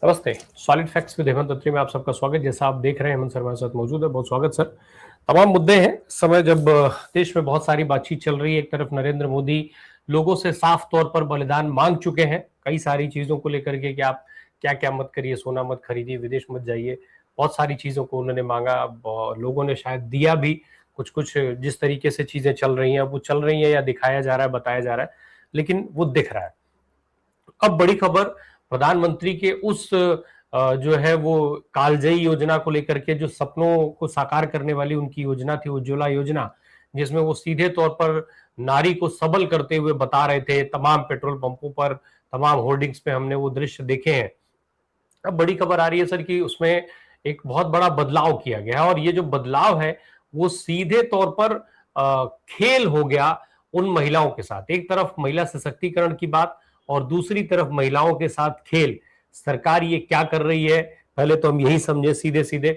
नमस्ते। Solid facts with Hemant अत्री में आप सबका स्वागत। जैसा आप देख रहे हैं हेमंत सर हमारे साथ मौजूद है। बहुत स्वागत सर। तमाम मुद्दे हैं इस समय, जब देश में बहुत सारी बातचीत चल रही है। एक तरफ नरेंद्र मोदी लोगों से साफ तौर पर बलिदान मांग चुके हैं कई सारी चीजों को लेकर के कि आप क्या क्या मत करिए, सोना मत खरीदिए, विदेश मत जाइए। बहुत सारी चीजों को उन्होंने मांगा। अब लोगों ने शायद दिया भी कुछ कुछ। जिस तरीके से चीजें चल रही हैं, अब वो चल रही हैं या दिखाया जा रहा है, बताया जा रहा है, लेकिन वो दिख रहा है। अब बड़ी खबर प्रधानमंत्री के उस जो है वो कालजयी योजना को लेकर के, जो सपनों को साकार करने वाली उनकी योजना थी, उज्ज्वला योजना, जिसमें वो सीधे तौर पर नारी को सबल करते हुए बता रहे थे। तमाम पेट्रोल पंपों पर, तमाम होर्डिंग्स पे हमने वो दृश्य देखे हैं। अब बड़ी खबर आ रही है सर कि उसमें एक बहुत बड़ा बदलाव किया गया है, और ये जो बदलाव है वो सीधे तौर पर खेल हो गया उन महिलाओं के साथ। एक तरफ महिला सशक्तिकरण की बात और दूसरी तरफ महिलाओं के साथ खेल। सरकार ये क्या कर रही है, पहले तो हम यही समझे सीधे सीधे।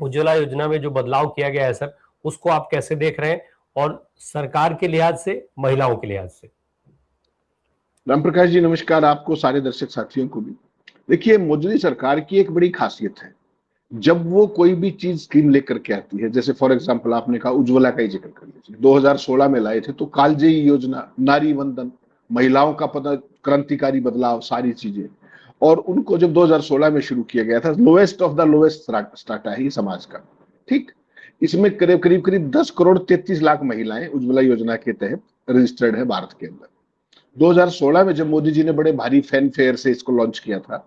उज्ज्वला योजना में जो बदलाव किया गया है सर, उसको आप कैसे देख रहे हैं, और सरकार के लिहाज से, महिलाओं के लिहाज से? राम प्रकाश जी नमस्कार, आपको सारे दर्शक साथियों को भी। देखिए, मोदी सरकार की एक बड़ी खासियत है, जब वो कोई भी चीज स्कीम लेकर के आती है, जैसे फॉर एग्जांपल आपने कहा उज्ज्वला का ही जिक्र कर लीजिए, 2016 में लाए थे तो कालजयी योजना, नारी वंदन, महिलाओं का पता, क्रांतिकारी बदलाव, सारी चीजें। और उनको जब 2016 में शुरू किया गया था, lowest of the lowest strata है समाज का, ठीक। इसमें करीब करीब करीब 10 करोड़ 33 लाख महिलाएं उज्ज्वला योजना के तहत रजिस्टर्ड है भारत के अंदर। 2016 में जब मोदी जी ने बड़े भारी फैन फेयर से इसको लॉन्च किया था,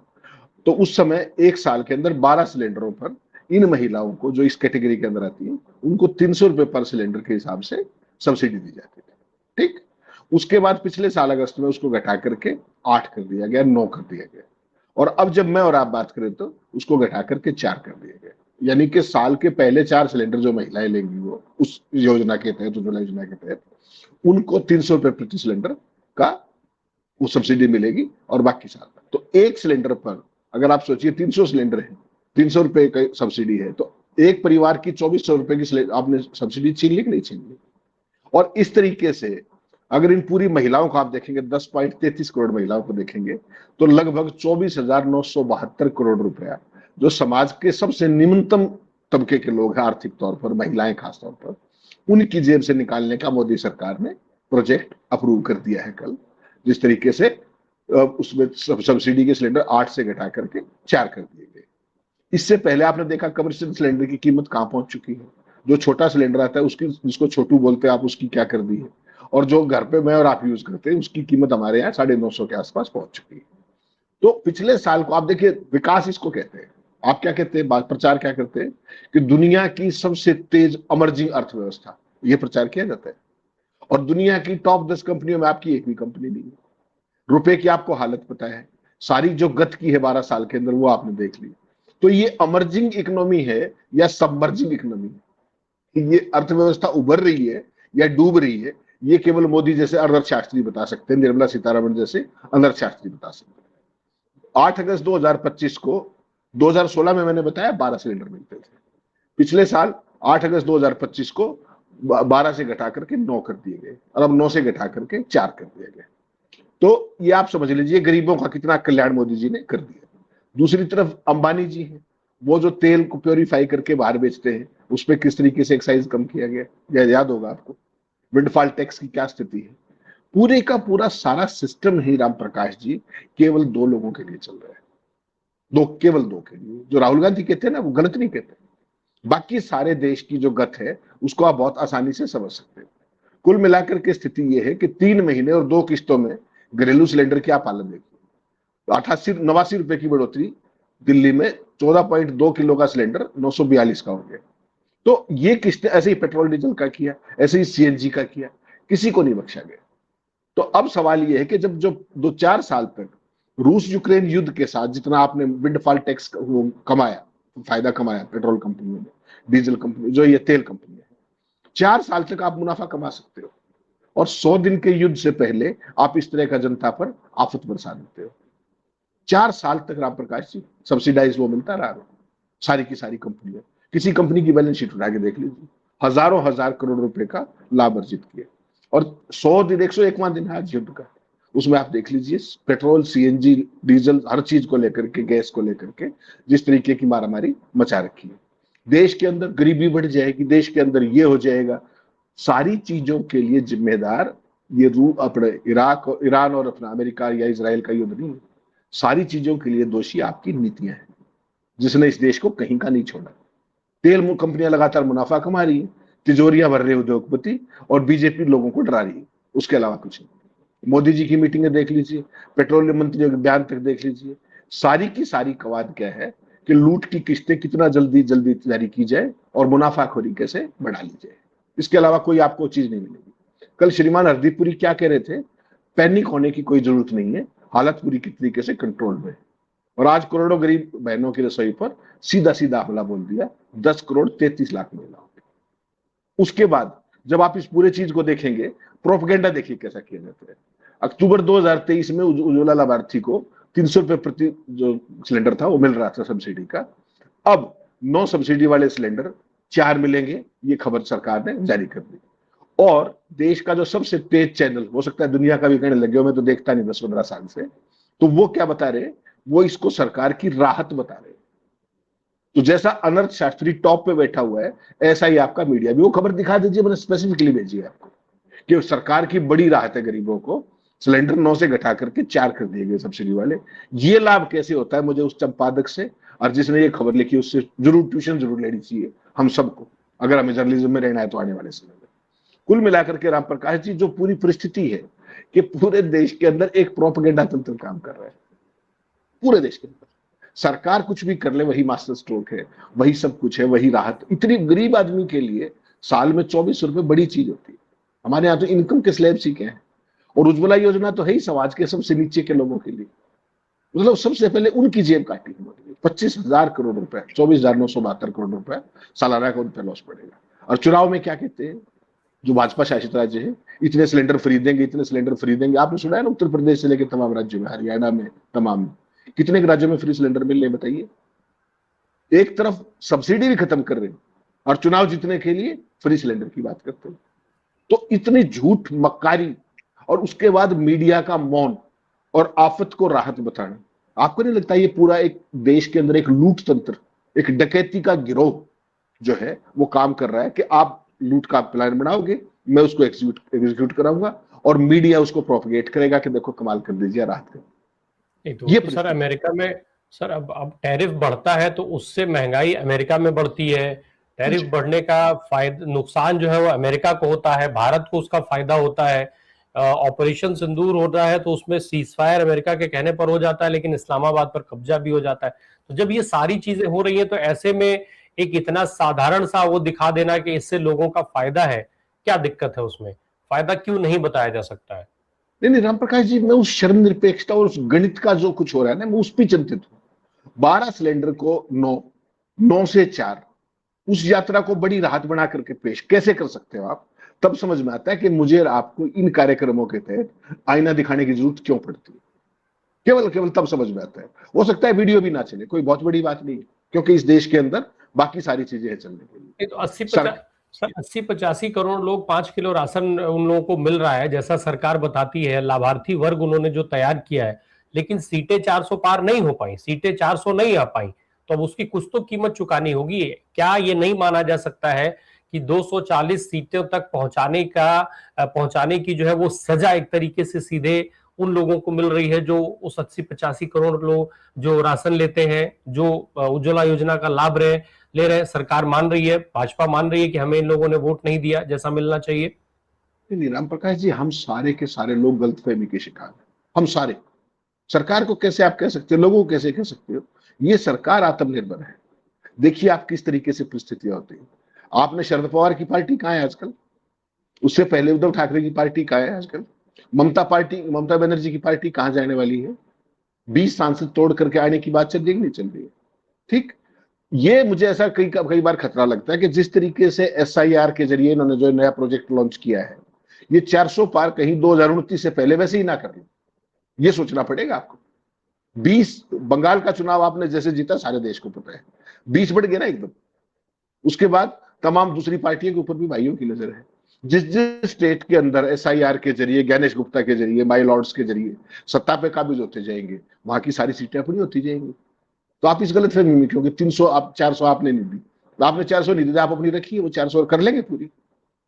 तो उस समय एक साल के अंदर 12 सिलेंडरों पर इन महिलाओं को, जो इस कैटेगरी के अंदर आती है, उनको 300 रुपए पर सिलेंडर के हिसाब से सब्सिडी दी जाती थी, ठीक। उसके बाद पिछले साल अगस्त में उसको घटा करके 8 कर दिया गया, 9 कर दिया गया। और अब जब मैं और आप बात करें तो उसको घटा करके 4 कर दिया गया। यानी कि साल के पहले 4 सिलेंडर जो महिलाएं लेंगी, वो उस योजना के तहत, उज्ज्वला योजना के तहत, उनको 300 रुपए प्रति सिलेंडर का वो सब्सिडी मिलेगी। और बाकी साल तो एक सिलेंडर पर, अगर आप सोचिए 300 सिलेंडर है, 300 रुपए का सब्सिडी है, तो एक परिवार की 2400 रुपए की आपने सब्सिडी छीन ली कि नहीं छीन ली। और इस तरीके से अगर इन पूरी महिलाओं को आप देखेंगे, 10.33 करोड़ महिलाओं को देखेंगे, तो लगभग 24,972 करोड़ रुपया जो समाज के सबसे निम्नतम तबके के लोग हैं आर्थिक तौर पर, महिलाएं खासतौर पर, उनकी जेब से निकालने का मोदी सरकार ने प्रोजेक्ट अप्रूव कर दिया है कल। जिस तरीके से उसमें सब्सिडी के सिलेंडर 8 से घटा करके 4 कर दिए गए। इससे पहले आपने देखा कमर्शियल सिलेंडर की कीमत कहां पहुंच चुकी है। जो छोटा सिलेंडर आता है उसकी, जिसको छोटू बोलते हैं आप, उसकी क्या कर दी है। और जो घर पे मैं और आप यूज करते हैं, उसकी कीमत हमारे यहाँ 950 के आसपास पहुंच चुकी है। तो पिछले साल को आप देखिए, विकास इसको कहते हैं। आप क्या कहते हैं, प्रचार क्या करते हैं कि दुनिया की सबसे तेज अमर्जिंग अर्थव्यवस्था, ये प्रचार किया जाता है। और दुनिया की टॉप 10 कंपनियों में आपकी एक भी कंपनी नहीं है। रुपए की आपको हालत पता है, सारी जो गत की है 12 साल के अंदर, वो आपने देख ली। तो ये अमर्जिंग इकोनॉमी है या सबमर्जिंग इकोनॉमी है, ये अर्थव्यवस्था उभर रही है या डूब रही है, ये केवल मोदी जैसे अर्थशास्त्री बता सकते हैं, निर्मला सीतारमण जैसे अर्थशास्त्री बता सकते हैं। 8 अगस्त 2025 को, 2016 में मैंने बताया 12 सिलेंडर मिलते थे। पिछले साल 8 अगस्त 2025 को 12 से घटा करके 9 कर दिए गए, और अब 9 से घटा करके 4 कर दिए गए। तो ये आप समझ लीजिए गरीबों का कितना कल्याण मोदी जी ने कर दिया। दूसरी तरफ अंबानी जी हैं, वो जो तेल को प्योरीफाई करके बाहर बेचते हैं, उस पर किस तरीके से एक्साइज कम किया गया, याद होगा आपको। विंडफॉल टैक्स की क्या स्थिति है। पूरे का पूरा सारा सिस्टम ही राम प्रकाश जी केवल 2 लोगों के लिए चल रहा है। केवल दो के लिए। जो राहुल गांधी कहते हैं ना, वो गलत नहीं कहते। बाकी सारे देश की जो गत है उसको आप बहुत आसानी से समझ सकते हैं। कुल मिलाकर के स्थिति यह है कि 3 महीने और 2 किस्तों में घरेलू सिलेंडर की आप हालत देखिए। 88-89 रुपए की बढ़ोतरी, दिल्ली में 14.2 किलो का सिलेंडर 942 का हो गया। तो ये किस्तें ऐसे ही पेट्रोल डीजल का किया, ऐसे ही सीएनजी का किया, किसी को नहीं बख्शा गया। तो अब सवाल यह है कि जब जो 2-4 साल तक रूस यूक्रेन युद्ध के साथ जितना आपने विंडफॉल टैक्स कमाया, फायदा कमाया पेट्रोल कंपनियों ने, डीजल कंपनी, जो ये तेल कंपनी है, 4 साल तक आप मुनाफा कमा सकते हो। और 100 दिन के युद्ध से पहले आप इस तरह का जनता पर आफत बरसा देते हो। 4 साल तक राम प्रकाश जी सब्सिडाइज वो मिलता रहा सारी की सारी कंपनियां। किसी कंपनी की बैलेंस शीट उठा के देख लीजिए, हजारों हजार करोड़ रुपए का लाभ अर्जित किया। और 100 दिन, 101वां दिन है आज युद्ध का, उसमें आप देख लीजिए पेट्रोल, सीएनजी, डीजल, हर चीज को लेकर के, गैस को लेकर के जिस तरीके की मारामारी मचा रखी है। देश के अंदर गरीबी बढ़ जाएगी, देश के अंदर ये हो जाएगा। सारी चीजों के लिए जिम्मेदार ये अपने ईरान और अपना अमेरिका या इजराइल का युद्ध नहीं है। सारी चीजों के लिए दोषी आपकी नीतियां हैं, जिसने इस देश को कहीं का नहीं छोड़ा। तेल कंपनियां लगातार मुनाफा कमा रही है, तिजोरियां भर रहे उद्योगपति, और बीजेपी लोगों को डरा रही है, उसके अलावा कुछ नहीं। मोदी जी की मीटिंगें देख लीजिए, पेट्रोलियम मंत्री के बयान तक देख लीजिए, सारी की सारी कवाद क्या है कि लूट की किस्तें कितना जल्दी जल्दी जारी की जाए और मुनाफाखोरी कैसे बढ़ा ली जाए। इसके अलावा कोई आपको चीज नहीं मिलेगी। कल श्रीमान हरदीपुरी क्या कह रहे थे, पैनिक होने की कोई जरूरत नहीं है, हालत पूरी की तरीके से कंट्रोल में है। और आज करोड़ों गरीब बहनों की रसोई पर सीधा सीधा हमला बोल दिया, 10 करोड़ 33 लाख महिलाओं। उसके बाद जब आप इस पूरे चीज को देखेंगे, प्रोपगेंडा देखिए कैसा किया जाता है। अक्टूबर 2023 में उज्ज्वला लाभार्थी को 300 रुपए प्रति जो सिलेंडर था वो मिल रहा था सब्सिडी का। अब 9 सब्सिडी वाले सिलेंडर 4 मिलेंगे, ये खबर सरकार ने जारी कर दी। और देश का जो सबसे तेज चैनल, हो सकता है दुनिया का भी कहने लगे हो, मैं तो देखता नहीं 10-15 साल से, तो वो क्या बता रहे, वो इसको सरकार की राहत बता रहे। तो जैसा अनर्थ शास्त्री टॉप पे बैठा हुआ है, ऐसा ही आपका मीडिया भी। वो खबर दिखा दीजिए, मैंने स्पेसिफिकली भेजी है आपको कि सरकार की बड़ी राहत है गरीबों को, सिलेंडर 9 से घटा करके 4 कर दिए गए सब्सिडी वाले। ये लाभ कैसे होता है, मुझे उस संपादक से और जिसने ये खबर लिखी उससे जरूर ट्यूशन जरूर लेनी चाहिए हम सबको, अगर हमें जर्नलिज्म में रहना है तो आने वाले समय में। कुल मिलाकर के राम प्रकाश जी, जो पूरी परिस्थिति है कि पूरे देश के अंदर एक प्रोपेगेंडा तंत्र काम कर रहा है। पूरे देश के अंदर सरकार कुछ भी कर ले वही मास्टर स्ट्रोक है, वही सब कुछ है, वही राहत। इतनी गरीब आदमी के लिए साल में 24 रुपए बड़ी चीज होती है। हमारे यहाँ तो इनकम के स्लैब्स ही क्या है। और उज्ज्वला योजना तो है ही समाज के सबसे नीचे के लोगों के लिए, मतलब सबसे पहले उनकी जेब काटी 25,000 करोड़ रुपए, 24,972 करोड़ रुपए सालाना का उन पर लॉस पड़ेगा। और चुनाव में क्या कहते हैं जो भाजपा शासित राज्य है, इतने सिलेंडर खरीदेंगे, इतने सिलेंडर खरीदेंगे। आपने सुना है ना, उत्तर प्रदेश से लेकर तमाम राज्यों में, हरियाणा में, तमाम कितने राज्यों में फ्री सिलेंडर मिल रहे बताइए। एक तरफ सब्सिडी भी खत्म कर रहे हैं और चुनाव जीतने के लिए फ्री सिलेंडर की बात करते हैं। तो इतनी झूठ मक्कारी, और उसके बाद मीडिया का मौन और आफत को राहत बताना। आपको नहीं लगता ये पूरा एक देश के अंदर एक लूट तंत्र, एक डकैती का गिरोह जो है वो काम कर रहा है कि आप लूट का प्लान बनाओगे, मैं उसको एग्जीक्यूट कराऊंगा और मीडिया उसको प्रोपगेट करेगा कि देखो कमाल कर दीजिए, राहत कर। ये तो सर अमेरिका में सर अब टैरिफ बढ़ता है तो उससे महंगाई अमेरिका में बढ़ती है। टैरिफ बढ़ने का फायदा नुकसान जो है वो अमेरिका को होता है, भारत को उसका फायदा होता है। ऑपरेशन सिंदूर हो रहा है तो उसमें सीजफायर अमेरिका के कहने पर हो जाता है, लेकिन इस्लामाबाद पर कब्जा भी हो जाता है। तो जब ये सारी चीजें हो रही है तो ऐसे में एक इतना साधारण सा वो दिखा देना कि इससे लोगों का फायदा है, क्या दिक्कत है उसमें? फायदा क्यों नहीं बताया जा सकता है? नहीं राम प्रकाश जी, मैं उस शर्म निरपेक्षता और उस गणित का जो कुछ हो रहा है ना, मैं उस पर चिंतित हूं। 12 सिलेंडर को 9 से 4, उस यात्रा को बड़ी राहत बना करके पेश कैसे कर सकते हो आप? तब समझ में आता है कि मुझे और आपको इन कार्यक्रमों के तहत आईना दिखाने की जरूरत क्यों पड़ती है। केवल तब समझ में आता है। हो सकता है वीडियो भी ना चले, कोई बहुत बड़ी बात नहीं है, क्योंकि इस देश के अंदर बाकी सारी चीजें हैं चलने के लिए। तो 80-85 करोड़ लोग 5 किलो राशन उन लोगों को मिल रहा है जैसा सरकार बताती है, लाभार्थी वर्ग उन्होंने जो तैयार किया है, लेकिन सीटें 400 पार नहीं हो पाई, सीटें 400 नहीं आ पाई, तो अब उसकी कुछ तो कीमत चुकानी होगी। क्या ये नहीं माना जा सकता है कि 240 सीटों तक पहुंचाने की जो है वो सजा एक तरीके से सीधे उन लोगों को मिल रही है जो उस 80-85 करोड़ लोग जो राशन लेते हैं, जो उज्ज्वला योजना का लाभ ले रहे हैं। सरकार मान रही है, भाजपा मान रही है कि हमें इन लोगों ने वोट नहीं दिया जैसा मिलना चाहिए। नहीं राम प्रकाश जी, हम सारे के सारे लोग गलतफहमी के शिकार हैं, हम सारे। सरकार को कैसे आप कह सकते हो, लोगों को कैसे कह सकते हो? ये सरकार आत्मनिर्भर है। देखिए आप किस तरीके से परिस्थितियां होती है। आपने शरद पवार की पार्टी कहां है आजकल? उससे पहले उद्धव ठाकरे की पार्टी कहां है आजकल? ममता बनर्जी की पार्टी कहां जाने वाली है? 20 सांसद तोड़ करके आने की बात चल रही नहीं चल रही है? ठीक, ये मुझे ऐसा कई बार खतरा लगता है कि जिस तरीके से एसआईआर के जरिए इन्होंने जो नया प्रोजेक्ट लॉन्च किया है, ये 400 पार कहीं 2029 से पहले वैसे ही ना कर ले। ये सोचना पड़ेगा आपको। 20 बंगाल का चुनाव आपने जैसे जीता, सारे देश को पता है, 20 बढ़ गया ना एकदम। उसके बाद तमाम दूसरी पार्टियों के ऊपर भी भाइयों की नजर है। जिस जिस स्टेट के अंदर SIR के जरिए, ज्ञानेश गुप्ता के जरिए, माई लॉर्ड्स के जरिए सत्ता पे काबिज होते जाएंगे, वहां की सारी सीटें अपनी होती जाएंगी। तो आप इस गलतफहमी में, क्योंकि 300 आप 400 आपने नहीं दी, तो आपने 400 नहीं दी, आप अपनी रखी है, वो 400 कर लेंगे पूरी।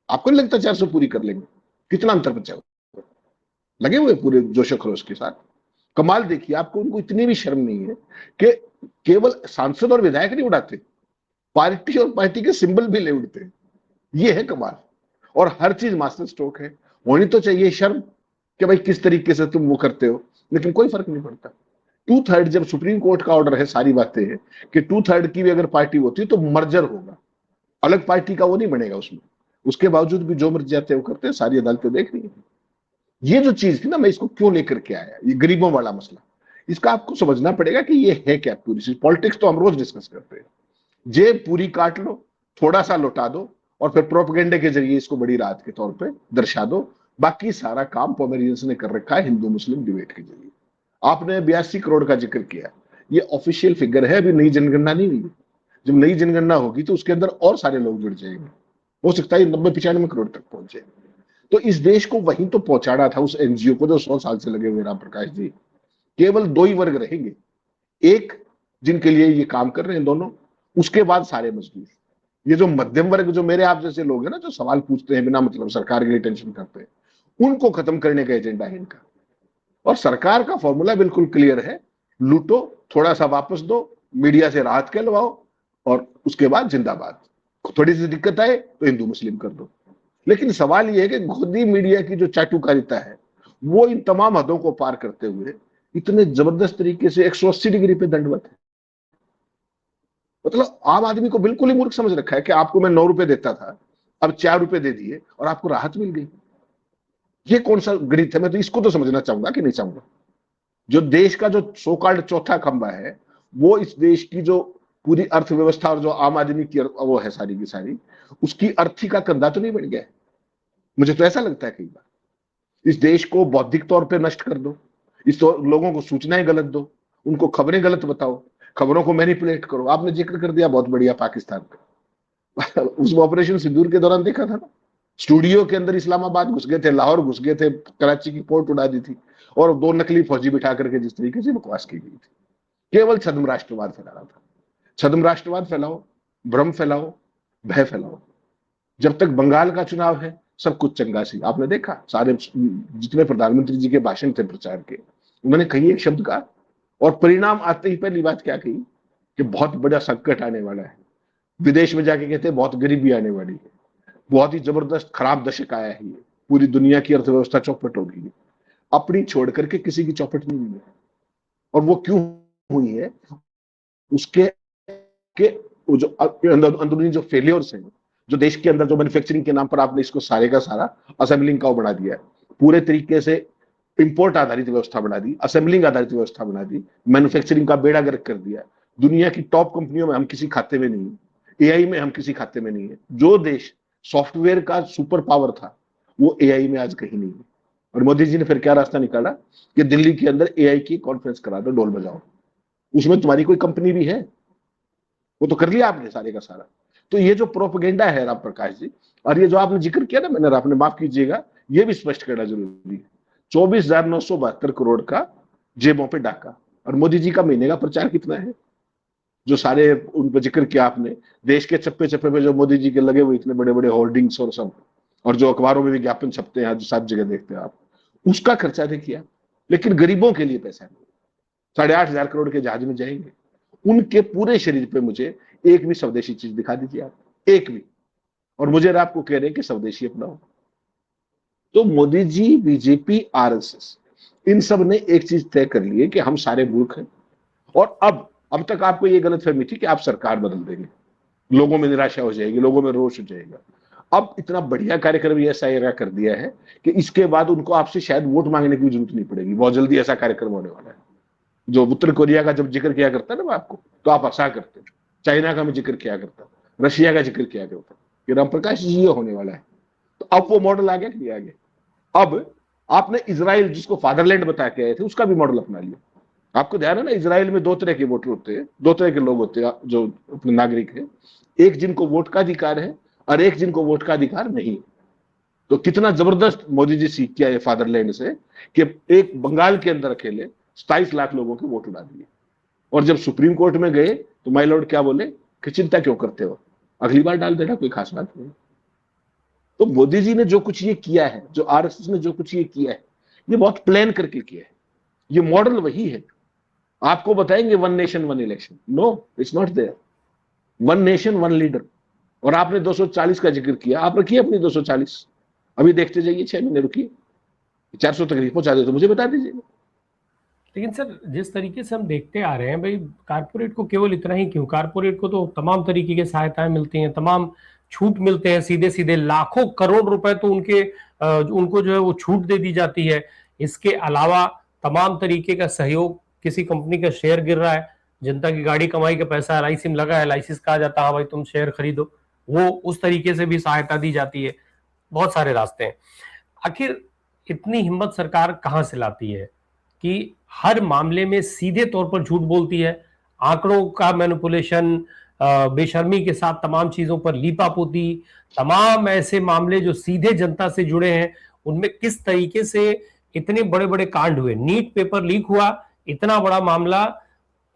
आपको नहीं लगता 400 पूरी कर लेंगे? कितना अंतर बचा हुआ? लगे हुए पूरे जोश खरोश के साथ। कमाल देखिए, आपको उनको इतनी भी शर्म नहीं है कि केवल सांसद और विधायक नहीं उड़ाते, पार्टी और पार्टी के सिंबल भी ले उड़ते। ये है कमाल। और हर चीज मास्टर स्ट्रोक है। होनी तो चाहिए शर्म कि भाई किस तरीके से तुम वो करते हो, लेकिन कोई फर्क नहीं पड़ता। 2/3 जब सुप्रीम कोर्ट का ऑर्डर है, सारी बातें हैं कि 2/3 की भी अगर पार्टी होती है तो मर्जर होगा, अलग पार्टी का वो नहीं बनेगा उसमें। उसके बावजूद भी जो मर्जी जाते हैं वो करते हैं, सारी अदालतें देख रही है। ये जो चीज थी ना, मैं इसको क्यों लेकर के आया, ये गरीबों वाला मसला, इसका आपको समझना पड़ेगा कि ये है क्या पूरी चीज। पॉलिटिक्स तो हम रोज डिस्कस करते हैं, जेब पूरी काट लो, थोड़ा सा लौटा दो, और फिर प्रोपेगेंडे के जरिए इसको बड़ी रात के तौर पे दर्शा दो। बाकी सारा काम पोमेरियंस ने कर रखा है हिंदू मुस्लिम डिबेट के जरिए। आपने 82 करोड़ का जिक्र किया, ये ऑफिशियल फिगर है, अभी नई जनगणना नहीं हुई। जब नई जनगणना होगी तो उसके अंदर और सारे लोग जुड़ जाएंगे, हो सकता है 90-95 करोड़ तक पहुंचे। तो इस देश को वहीं तो पहुंचाना था उस NGO को जो 100 साल से लगे हुए राम प्रकाश जी। केवल दो ही वर्ग रहेंगे, एक जिनके लिए ये काम कर रहे हैं दोनों, उसके बाद सारे मजदूर। ये जो मध्यम वर्ग, जो मेरे आप जैसे लोग हैं ना, जो सवाल पूछते हैं बिना मतलब, सरकार के लिए टेंशन करते हैं, उनको खत्म करने का एजेंडा है इनका। और सरकार का फॉर्मूला बिल्कुल क्लियर है, लूटो, थोड़ा सा वापस दो, मीडिया से राहत कहलवाओ, और उसके बाद जिंदाबाद। थोड़ी सी दिक्कत आए तो हिंदू मुस्लिम कर दो। लेकिन सवाल यह है कि गोदी मीडिया की जो चाटुकारिता है, वो इन तमाम हदों को पार करते हुए इतने जबरदस्त तरीके से 180 डिग्री पे दंडवत है। मतलब आम आदमी को बिल्कुल ही मूर्ख समझ रखा है कि आपको मैं 9 रुपए देता था, अब 4 रुपए दे दिए और आपको राहत मिल गई। ये कौन सा गणित है? मैं तो इसको तो समझना चाहूंगा कि नहीं चाहूंगा। जो देश का जो सो कॉल्ड चौथा खंबा है, वो इस देश की जो पूरी अर्थव्यवस्था और जो आम आदमी की वो है सारी की सारी, उसकी अर्थी का कंधा तो नहीं बन गया है? मुझे तो ऐसा लगता है कई बार। इस देश को बौद्धिक तौर पे नष्ट कर दो, लोगों को सूचनाएं गलत दो, उनको खबरें गलत बताओ, खबरों को मैनिपुलेट करो। आपने जिक्र कर दिया बहुत बढ़िया पाकिस्तान का। उस ऑपरेशन सिंदूर के दौरान देखा था ना, स्टूडियो के अंदर इस्लामाबाद घुस गए थे, लाहौर घुस गए थे, कराची की पोर्ट उड़ा दी थी, और 2 नकली फौजी बिठा करके जिस तरीके से बकवास की गई थी। केवल छद्म राष्ट्रवाद फैलाना था। छद्म राष्ट्रवाद फैलाओ, भ्रम फैलाओ, भय फैलाओ। जब तक बंगाल का चुनाव है सब कुछ चंगा सी। आपने देखा सारे जितने प्रधानमंत्री जी के भाषण थे प्रचार के, उन्होंने कही एक शब्द का, और परिणाम आते ही पहली बात क्या कही कि बहुत बड़ा संकट आने वाला है। विदेश में जाके कहते हैं बहुत गरीबी आने वाली है, बहुत ही जबरदस्त खराब दशक आया है, ये पूरी दुनिया की अर्थव्यवस्था चौपट हो गई है। अपनी छोड़ करके किसी की चौपट नहीं हुई है। और वो क्यों हुई है? उसके के जो अंदरूनी जो फेलियर्स हैं, जो देश के अंदर जो मैन्युफैक्चरिंग के नाम पर आपने इसको सारे का सारा असेंबलिंग का वो बना दिया है, पूरे तरीके से इंपोर्ट आधारित व्यवस्था बना दी, असेंबलिंग आधारित व्यवस्था बना दी, मैन्युफैक्चरिंग का बेड़ा गर्क कर दिया। दुनिया की टॉप कंपनियों में हम किसी खाते में नहीं है, AI में हम किसी खाते में नहीं है। जो देश सॉफ्टवेयर का सुपर पावर था, वो AI में आज कहीं नहीं है। और मोदी जी ने फिर क्या रास्ता निकाला कि दिल्ली के अंदर AI की कॉन्फ्रेंस करा दो, डोल बजाओ, उसमें तुम्हारी कोई कंपनी भी है? वो तो कर लिया आपने सारे का सारा। तो ये जो प्रोपेगेंडा है राम प्रकाश जी, और ये जो आपने जिक्र किया ना, मैंने, आपने माफ कीजिएगा, ये भी स्पष्ट करना जरूरी है। 24,972 करोड़ का जेबों पे डाका। और मोदी जी का महीने का प्रचार कितना है? जो सारे उन पर जिक्र किया आपने, देश के चप्पे चप्पे पे जो मोदी जी के लगे हुए इतने बड़े बड़े होर्डिंग्स और सब, और जो अखबारों में विज्ञापन छपते हैं, जो सब जगह देखते हैं आप, उसका खर्चा नहीं किया। लेकिन गरीबों के लिए पैसा नहीं। 8,500 करोड़ के जहाज में जाएंगे, उनके पूरे शरीर पे मुझे एक भी स्वदेशी चीज दिखा दीजिए आप, एक भी। और मुझे आपको कह रहे हैं कि स्वदेशी अपनाओ। तो मोदी जी, बीजेपी, RSS, इन सब ने एक चीज तय कर ली है कि हम सारे मूर्ख हैं। और अब तक आपको ये गलतफहमी थी कि आप सरकार बदल देंगे, लोगों में निराशा हो जाएगी, लोगों में रोष हो जाएगा। अब इतना बढ़िया कार्यक्रम ये ऐसा कर दिया है कि इसके बाद उनको आपसे शायद वोट मांगने की जरूरत नहीं पड़ेगी। बहुत जल्दी ऐसा कार्यक्रम होने वाला है। जो उत्तर कोरिया का जब जिक्र किया करता है ना आपको, तो आप हंसा करते। चाइना का मैं जिक्र किया करता, रशिया का जिक्र किया करता कि राम प्रकाश जी ये होने वाला है। तो अब वो मॉडल आ गया कि नहीं आ गया? अब आपने इजराइल, जिसको फादरलैंड बता के आए थे, उसका भी मॉडल अपना लिया। आपको ध्यान है ना, इजराइल में 2 तरह के वोटर होते हैं, 2 तरह के लोग होते हैं जो अपने नागरिक है। एक जिनको वोट का अधिकार है, और एक जिनको वोट का अधिकार नहीं। तो कितना जबरदस्त मोदी जी सीख किया है फादरलैंड से कि एक बंगाल के अंदर अकेले 27 लाख लोगों के वोट उड़ा दिए। और जब सुप्रीम कोर्ट में गए तो माय लॉर्ड क्या बोले कि चिंता क्यों करते हो, अगली बार डाल देना, कोई खास बात नहीं। तो मोदी जी ने जो कुछ ये किया है, जो आरएसएस ने जो कुछ ये किया है, ये बहुत प्लान करके किया है। ये मॉडल वही है। आपको बताएंगे one nation one election, no it's not there. One nation one leader. और आपने 240 का जिक्र किया, आप रखिए अपनी 240, अभी देखते जाइए 6 महीने रुकिए, 400 तक पहुंचा दे तो मुझे बता दीजिए। लेकिन सर जिस तरीके से हम देखते आ रहे हैं भाई, कारपोरेट को केवल इतना ही क्यों, कारपोरेट को तो तमाम तरीके की सहायताएं मिलती हैं, तमाम छूट मिलते हैं, सीधे सीधे लाखों करोड़ रुपए तो उनको जो है वो छूट दे दी जाती है। इसके अलावा तमाम तरीके का सहयोग, किसी कंपनी का शेयर गिर रहा है, जनता की गाड़ी कमाई का पैसा एलआईसी में लगा है, एलआईसी से कहा जाता है हाँ भाई तुम शेयर खरीदो, वो उस तरीके से भी सहायता दी जाती है। बहुत सारे रास्ते हैं। आखिर इतनी हिम्मत सरकार कहां से लाती है कि हर मामले में सीधे तौर पर झूठ बोलती है, आंकड़ों का मैनिपुलेशन, बेशर्मी के साथ तमाम चीजों पर लीपापोती, तमाम ऐसे मामले जो सीधे जनता से जुड़े हैं उनमें किस तरीके से इतने बड़े बड़े कांड हुए, नीट पेपर लीक हुआ, इतना बड़ा मामला,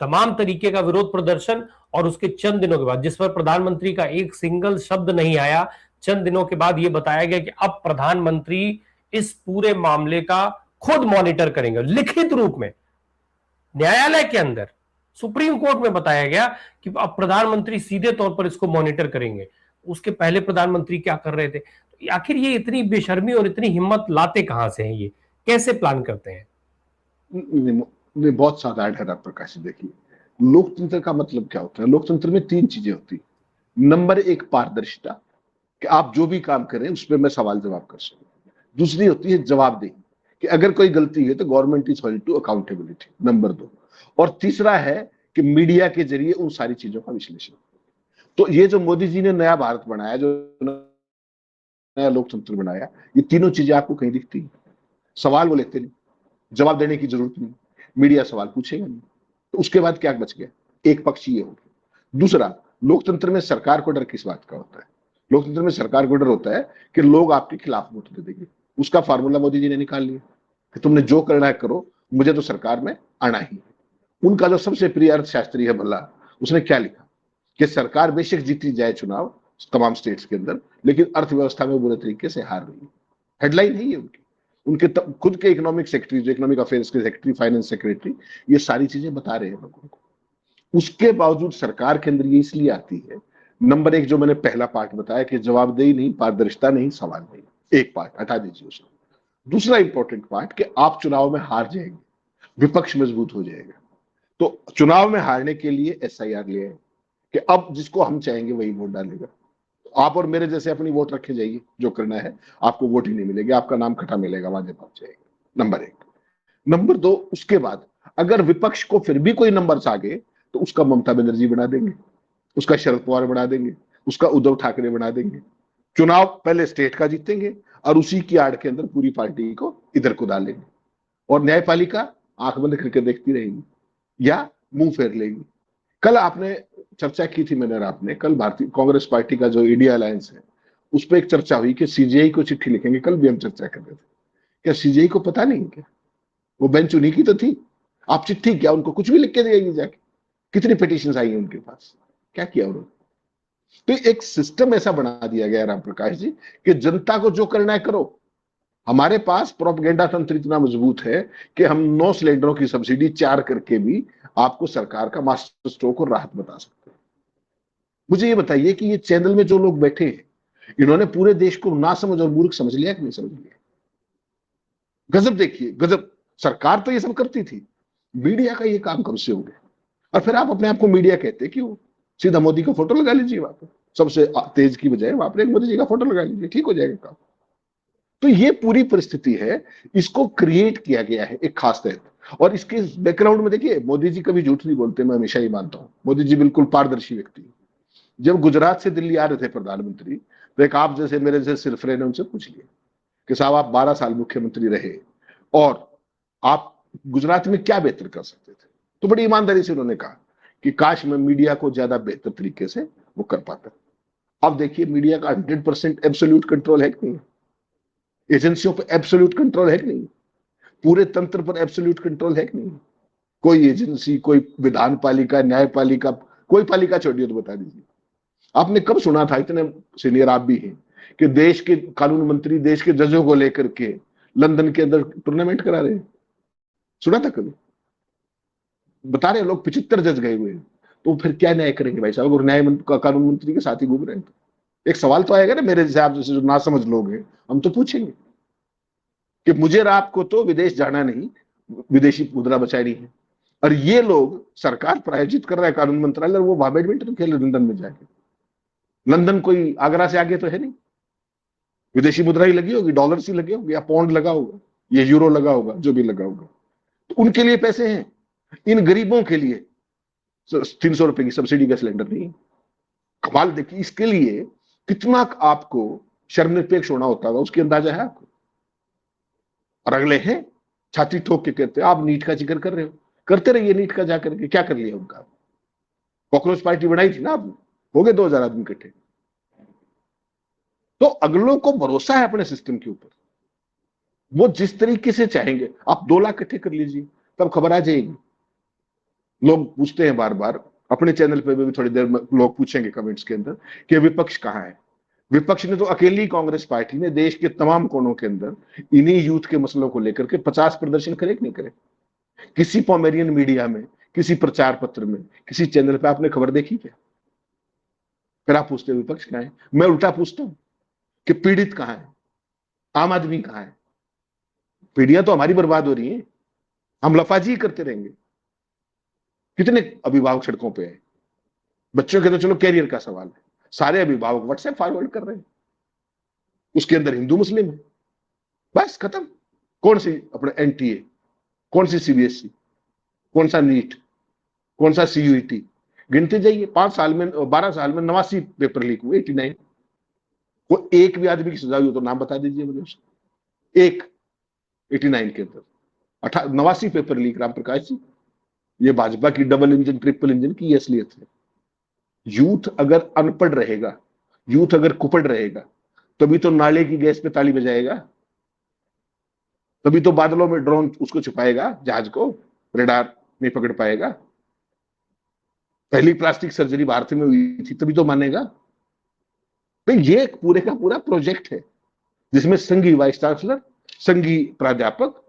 तमाम तरीके का विरोध प्रदर्शन, और उसके चंद दिनों के बाद जिस पर प्रधानमंत्री का एक सिंगल शब्द नहीं आया, चंद दिनों के बाद यह बताया गया कि अब प्रधानमंत्री इस पूरे मामले का खुद मॉनिटर करेंगे लिखित रूप में, न्यायालय के अंदर, सुप्रीम कोर्ट में बताया गया कि अब प्रधानमंत्री सीधे तौर पर इसको मॉनिटर करेंगे। उसके पहले प्रधानमंत्री क्या कर रहे थे? तो आखिर ये इतनी बेशर्मी और इतनी हिम्मत लाते कहां से हैं, ये कैसे प्लान करते हैं? नहीं, बहुत सादा है प्रकाश। देखिए, लोकतंत्र का मतलब क्या होता है? लोकतंत्र में 3 चीजें होती है। नंबर 1 पारदर्शिता, कि आप जो भी काम करें उस पर मैं सवाल जवाब कर सकूं। दूसरी होती है जवाबदेही, कि अगर कोई गलती है तो government is held to accountability, number 2। और तीसरा है कि मीडिया के जरिए उन सारी चीजों का विश्लेषण। तो ये जो मोदी जी ने नया भारत बनाया, जो नया लोकतंत्र बनाया, ये तीनों चीजें आपको कहीं दिखती है? सवाल वो लेते नहीं, जवाब देने की जरूरत नहीं, मीडिया सवाल पूछेगा नहीं, तो उसके बाद क्या बच गया? एक पक्ष ये हो गया। दूसरा, लोकतंत्र में सरकार को डर किस बात का होता है? लोकतंत्र में सरकार को डर होता है कि लोग आपके खिलाफ वोट दे देंगे। उसका फार्मूला मोदी जी ने निकाल लिया कि तुमने जो करना है करो, मुझे तो सरकार में आना ही है। उनका जो सबसे प्रिय अर्थशास्त्री है भल्ला, उसने क्या लिखा कि सरकार बेशक जीती जाए चुनाव तमाम स्टेट्स के अंदर, लेकिन अर्थव्यवस्था में बुरे तरीके से हार रही है। हेडलाइन है ये उनकी। उनके खुद के इकोनॉमिक सेक्रेटरी, जो इकोनॉमिक अफेयर्स के सेक्रेटरी, फाइनेंस सेक्रेटरी, ये सारी चीजें बता रहे हैं लोगों को। उसके बावजूद सरकार के अंदर ये इसलिए आती है, नंबर 1 जो मैंने पहला पार्ट बताया कि जवाबदेही नहीं, पारदर्शिता नहीं, सवाल नहीं, एक पार्ट हटा दीजिए उसको। दूसरा इंपॉर्टेंट पार्ट कि आप चुनाव में हार जाएंगे, विपक्ष मजबूत हो जाएगा। तो चुनाव में हारने के लिए एसआईआर ले आए कि अब जिसको हम चाहेंगे वही वोट डालेगा। आप और मेरे जैसे अपनी वोट रखे जाइए, जो करना है, आपको वोट ही नहीं मिलेगी, आपका नाम खटा मिलेगा, वहां पहुंच जाएगा। नंबर 1। नंबर 2, उसके बाद अगर विपक्ष को फिर भी कोई नंबर आगे, तो उसका ममता बनर्जी बना देंगे, उसका शरद पवार बना देंगे, उसका उद्धव ठाकरे बना देंगे। चुनाव पहले स्टेट का जीतेंगे और उसी की आड़ के अंदर पूरी पार्टी को इधर को डालेंगे, और न्यायपालिका आंख बंद करके देखती रहेगी या मुंह फेर लेगी। कल आपने चर्चा की थी, मैंने और आपने, कल भारतीय कांग्रेस पार्टी का जो इंडिया अलायंस है, उस पर एक चर्चा हुई कि सीजीआई को चिट्ठी लिखेंगे। कल भी हम चर्चा कर रहे थे, क्या सीजीआई को पता नहीं क्या? वो बेंच उन्हीं की तो थी। आप चिट्ठी क्या उनको कुछ भी लिख के देंगे जाके? कितनी पिटीशंस आई हैं उनके पास, क्या किया उन्होंने? तो एक सिस्टम ऐसा बना दिया गया राम प्रकाश जी कि जनता को जो करना है करो। हमारे पास प्रोपेगेंडा तंत्र इतना मजबूत है कि हम 9 सिलेंडरों की सब्सिडी 4 करके भी आपको सरकार का मास्टर स्ट्रोक और राहत बता सकते हैं। मुझे ये बताइए कि ये चैनल में जो लोग बैठे हैं, इन्होंने पूरे देश को ना समझ और मूर्ख समझ लिया कि नहीं समझ लिया? गजब देखिए, गजब। सरकार तो ये सब करती थी, मीडिया का ये काम कब से हो गया? और फिर आप अपने आप को मीडिया कहते क्यों? सीधा मोदी का फोटो लगा लीजिए वहां पर, सबसे तेज की बजाय वहां पर एक मोदी जी का फोटो लगा लीजिए, ठीक हो जाएगा काम। तो ये पूरी परिस्थिति है, इसको क्रिएट किया गया है एक खास तहत। और इसके बैकग्राउंड में देखिए, मोदी जी कभी झूठ नहीं बोलते, मैं हमेशा ही मानता हूं। मोदी जी बिल्कुल पारदर्शी व्यक्ति है। जब गुजरात से दिल्ली आ रहे थे प्रधानमंत्री, तो एक आप जैसे मेरे जैसे सिरफरे ने उनसे पूछ लिया कि साहब आप 12 साल मुख्यमंत्री रहे और आप गुजरात में क्या बेहतर कर सकते थे? तो बड़ी ईमानदारी से उन्होंने कहा कि काश मैं मीडिया को ज्यादा बेहतर तरीके से वो कर पाता। अब देखिए, मीडिया का 100% एब्सोल्यूट कंट्रोल है कि नहीं? एजेंसियों पर एब्सोल्यूट कंट्रोल है कि नहीं? पूरे तंत्र पर एब्सोल्यूट कंट्रोल है कि नहीं? कोई एजेंसी, कोई विधान पालिका, न्यायपालिका, कोई पालिका छोड़िए तो बता दीजिए। आपने कब सुना था, इतने सीनियर आप भी हैं, कि देश के कानून मंत्री देश के जजों को लेकर के लंदन के अंदर टूर्नामेंट करा रहे हैं? सुना था कभी? बता रहे लोग 75 जज गए हुए हैं, तो फिर क्या न्याय करेंगे भाई साहब? और कानून मंत्री के साथ ही घूम रहे हैं तो एक सवाल तो आएगा ना, मेरे हिसाब जैसे जो ना समझ लोग हैं, हम तो पूछेंगे कि मुझे और आपको तो विदेश जाना नहीं, विदेशी मुद्रा बचानी है, और ये लोग सरकार प्रायोजित कर रहा है कानून मंत्रालय, वो वहां बैडमिंटन खेल लंदन में जाके। लंदन कोई आगरा से आगे तो है नहीं, विदेशी मुद्रा ही लगी होगी, डॉलर ही लगे होंगे, या पौंड लगा होगा, या यूरो लगा होगा, जो भी लगा होगा, तो उनके लिए पैसे हैं। इन गरीबों के लिए 300 रुपए की सब्सिडी का सिलेंडर नहीं। कमाल देखिए, इसके लिए कितना आपको शर्मनिरपेक्ष होना होता होगा, उसकी अंदाजा है आपको? और अगले हैं छाती ठोक के कहते हैं आप नीट का जिक्र कर रहे हो, करते रहिए नीट का जाकर के, क्या कर लिया उनका? कॉकरोच पार्टी बनाई थी ना आपने, हो गए 2000 आदमी इकट्ठे। तो अगलों को भरोसा है अपने सिस्टम के ऊपर, वो जिस तरीके से चाहेंगे। आप 2 लाख इकट्ठे कर लीजिए, तब खबर आ जाएगी। लोग पूछते हैं बार बार, अपने चैनल पे भी थोड़ी देर में लोग पूछेंगे कमेंट्स के अंदर कि विपक्ष कहां है। विपक्ष ने तो अकेली कांग्रेस पार्टी ने देश के तमाम कोनों के अंदर इन्हीं यूथ के मसलों को लेकर के 50 प्रदर्शन करे कि नहीं करे? किसी पॉमेरियन मीडिया में, किसी प्रचार पत्र में, किसी चैनल पे आपने खबर देखी क्या? फिर आप पूछते हैं विपक्ष कहां है। मैं उल्टा पूछता हूं कि पीड़ित कहां है, आम आदमी कहां है? पीढ़ियां तो हमारी बर्बाद हो रही हैं, हम लफाजी करते रहेंगे। कितने अभिभावक सड़कों पे हैं? बच्चों के तो चलो कैरियर का सवाल है, सारे अभिभावक व्हाट्सएप फॉरवर्ड कर रहे हैं, उसके अंदर हिंदू मुस्लिम है, बस खत्म। कौन सी अपने एनटीए, कौन सी सीबीएसई, कौन सा नीट, कौन सा सीयूईटी, गिनते जाइए। 5 साल में, 12 साल में 89 पेपर लीक हुए, 89। वो एक भी आदमी की सजा हुई हो तो नाम बता दीजिए मुझे उसका। एक 89 के अंदर 89 पेपर लीक, राम प्रकाश जी। ये भाजपा की डबल इंजन, ट्रिपल इंजन की असलियत है। यूथ अगर अनपढ़ रहेगा, यूथ अगर कुपड़ रहेगा, तभी तो नाले की गैस पे ताली बजाएगा, तभी तो बादलों में ड्रोन उसको छुपाएगा, जहाज को रेडार नहीं पकड़ पाएगा। पहली प्लास्टिक सर्जरी भारत में हुई थी, तभी तो मानेगा। तो ये पूरे का पूरा प्रोजेक्ट है, जिसमें संघीय वाइस चांसलर, संघीय प्राध्यापक,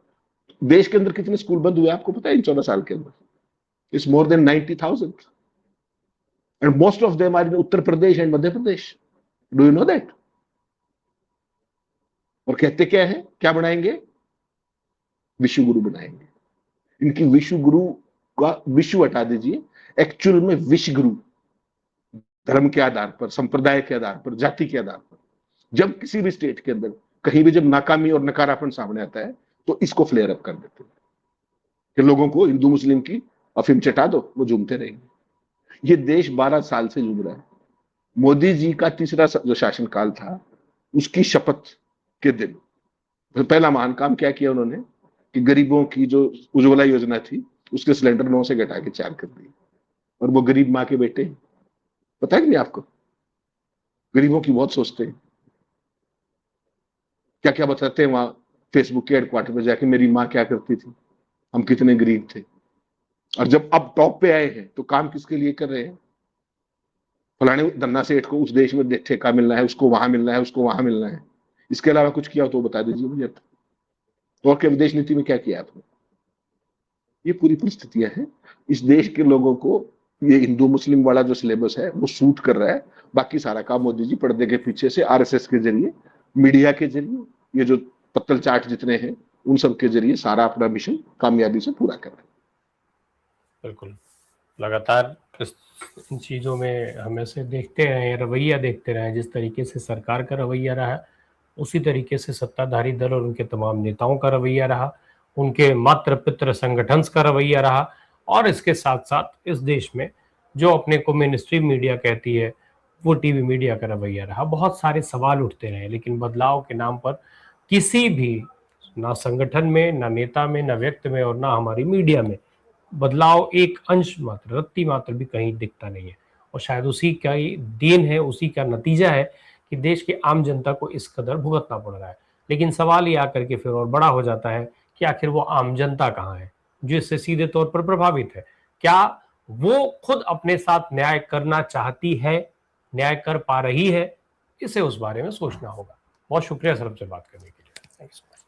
देश के अंदर कितने स्कूल बंद हुए आपको पता है इन 14 साल के अंदर? It's more than 90,000 and most of them are in Uttar Pradesh and Madhya Pradesh. Do you know that? और कहते क्या है, क्या बनाएंगे? विश्व गुरु बनाएंगे। इनकी विश्व गुरु का विश्व हटा दीजिए, एक्चुअल में विश्व गुरु धर्म के आधार पर, संप्रदाय के आधार पर, जाति के आधार पर, जब किसी भी स्टेट के अंदर कहीं भी जब नाकामी और नकारापन सामने आता है तो इसको फ्लेयर अप कर देते हैं कि लोगों को हिंदू मुस्लिम की अफीम चटा दो, वो झूमते रहेंगे। ये देश 12 साल से झूम रहा है। मोदी जी का तीसरा जो शासनकाल था, उसकी शपथ के दिन पहला महान काम क्या किया उन्होंने कि गरीबों की जो उज्ज्वला योजना थी, उसके सिलेंडर 9 से घटा के 4 कर दिए। और वो गरीब माँ के बेटे, पता है कि नहीं आपको? गरीबों की बहुत सोचते हैं, क्या क्या बताते हैं वहां फेसबुक के हेडक्वार्टर पे जाके, मेरी माँ क्या करती थी, हम कितने गरीब थे। और जब अब टॉप पे आए हैं तो काम किसके लिए कर रहे हैं? फलाने धन्ना सेठ को उस देश में ठेका मिलना है, उसको वहां मिलना है, उसको वहां मिलना है। इसके अलावा कुछ किया हो तो बता दीजिए मुझे। और क्या विदेश नीति में क्या किया आपने? ये पूरी परिस्थितियां हैं। इस देश के लोगों को ये हिंदू मुस्लिम वाला जो सिलेबस है वो सूट कर रहा है। बाकी सारा काम मोदी जी पर्दे के पीछे से आरएसएस के जरिए, मीडिया के जरिए, ये जो पत्तल चाट जितने हैं उन सब के जरिए सारा अपना मिशन कामयाबी से पूरा कर रहे हैं। बिल्कुल, लगातार इन चीज़ों में हमें से देखते रहे, रवैया देखते रहे, जिस तरीके से सरकार का रवैया रहा, उसी तरीके से सत्ताधारी दल और उनके तमाम नेताओं का रवैया रहा, उनके मात्र पितृ संगठन का रवैया रहा, और इसके साथ साथ इस देश में जो अपने को मेन स्ट्रीम मीडिया कहती है, वो टीवी मीडिया का रवैया रहा। बहुत सारे सवाल उठते रहे, लेकिन बदलाव के नाम पर किसी भी, ना संगठन में, ना नेता में, ना व्यक्ति में, और ना हमारी मीडिया में बदलाव एक अंश मात्र, रत्ती मात्र भी कहीं दिखता नहीं है। और शायद उसी का ही देन है, उसी का नतीजा है कि देश की आम जनता को इस कदर भुगतना पड़ रहा है। लेकिन सवाल ये आकर के फिर और बड़ा हो जाता है कि आखिर वो आम जनता कहाँ है जो इससे सीधे तौर पर प्रभावित है। क्या वो खुद अपने साथ न्याय करना चाहती है, न्याय कर पा रही है? इसे उस बारे में सोचना होगा। बहुत शुक्रिया सर, आपसे बात करने के लिए। Thank you.